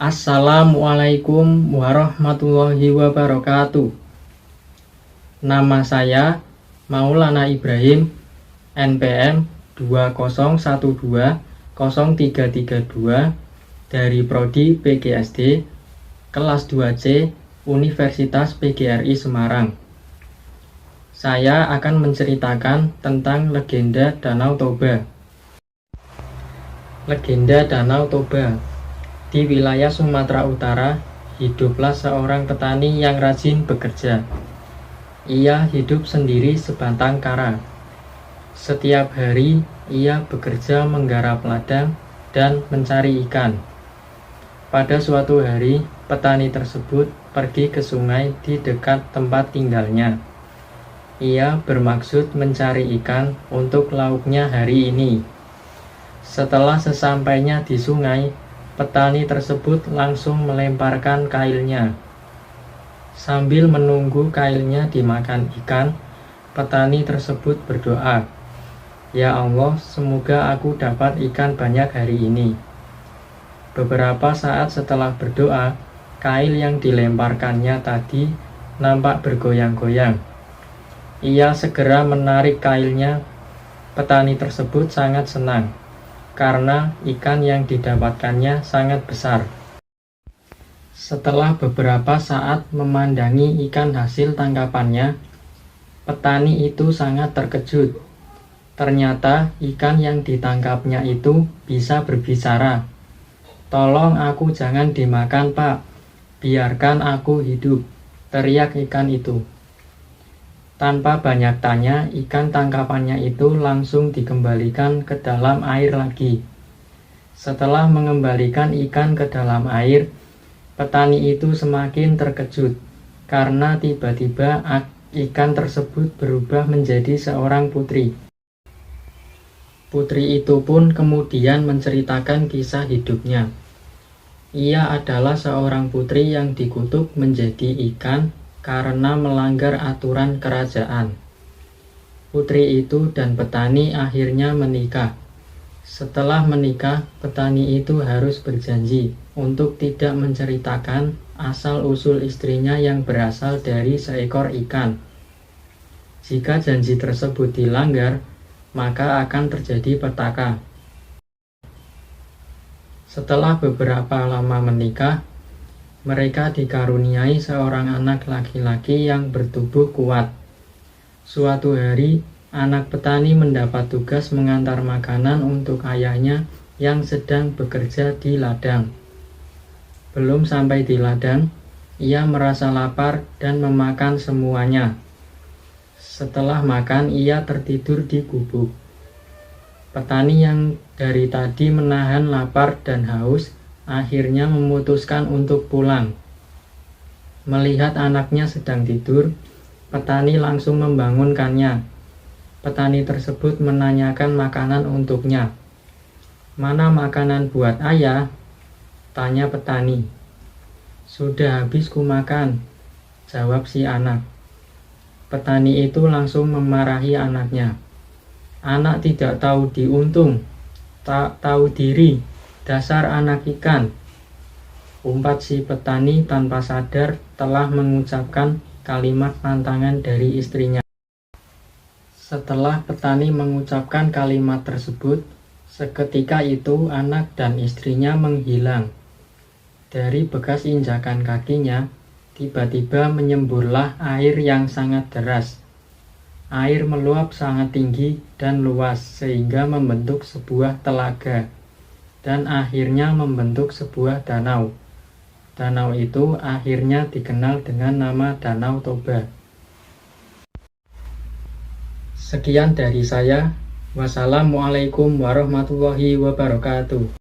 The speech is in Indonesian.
Assalamualaikum warahmatullahi wabarakatuh. Nama saya Maulana Ibrahim, NPM 20120332 dari Prodi PGSD kelas 2C Universitas PGRI Semarang. Saya akan menceritakan tentang legenda Danau Toba. Legenda Danau Toba. Di wilayah Sumatera Utara, hiduplah seorang petani yang rajin bekerja. Ia hidup sendiri sebatang kara. Setiap hari, ia bekerja menggarap ladang dan mencari ikan. Pada suatu hari, petani tersebut pergi ke sungai di dekat tempat tinggalnya. Ia bermaksud mencari ikan untuk lauknya hari ini. Setelah sesampainya di sungai, petani tersebut langsung melemparkan kailnya. Sambil menunggu kailnya dimakan ikan, petani tersebut berdoa, "Ya Allah, semoga aku dapat ikan banyak hari ini." Beberapa saat setelah berdoa, kail yang dilemparkannya tadi nampak bergoyang-goyang. Ia segera menarik kailnya. Petani tersebut sangat senang karena ikan yang didapatkannya sangat besar. Setelah beberapa saat memandangi ikan hasil tangkapannya, petani itu sangat terkejut. Ternyata ikan yang ditangkapnya itu bisa berbicara. "Tolong aku jangan dimakan, Pak. Biarkan aku hidup," teriak ikan itu. Tanpa banyak tanya, ikan tangkapannya itu langsung dikembalikan ke dalam air lagi. Setelah mengembalikan ikan ke dalam air, petani itu semakin terkejut karena tiba-tiba ikan tersebut berubah menjadi seorang putri. Putri itu pun kemudian menceritakan kisah hidupnya. Ia adalah seorang putri yang dikutuk menjadi ikan karena melanggar aturan kerajaan. Putri itu dan petani akhirnya menikah. Setelah menikah, petani itu harus berjanji untuk tidak menceritakan asal-usul istrinya yang berasal dari seekor ikan. Jika janji tersebut dilanggar, maka akan terjadi petaka. Setelah beberapa lama menikah, mereka dikaruniai seorang anak laki-laki yang bertubuh kuat. Suatu hari, anak petani mendapat tugas mengantar makanan untuk ayahnya yang sedang bekerja di ladang. Belum sampai di ladang, ia merasa lapar dan memakan semuanya. Setelah makan, ia tertidur di gubuk. Petani yang dari tadi menahan lapar dan haus akhirnya memutuskan untuk pulang. Melihat anaknya sedang tidur, petani langsung membangunkannya. Petani tersebut menanyakan makanan untuknya. "Mana makanan buat ayah?" tanya petani. "Sudah habis kumakan," jawab si anak. Petani itu langsung memarahi anaknya. "Anak tidak tahu diuntung, tak tahu diri. Dasar anak ikan," umpat si petani tanpa sadar telah mengucapkan kalimat pantangan dari istrinya. Setelah petani mengucapkan kalimat tersebut, seketika itu anak dan istrinya menghilang. Dari bekas injakan kakinya, tiba-tiba menyemburlah air yang sangat deras. Air meluap sangat tinggi dan luas sehingga membentuk sebuah telaga dan akhirnya membentuk sebuah danau. Danau itu akhirnya dikenal dengan nama Danau Toba. Sekian dari saya. Wassalamualaikum warahmatullahi wabarakatuh.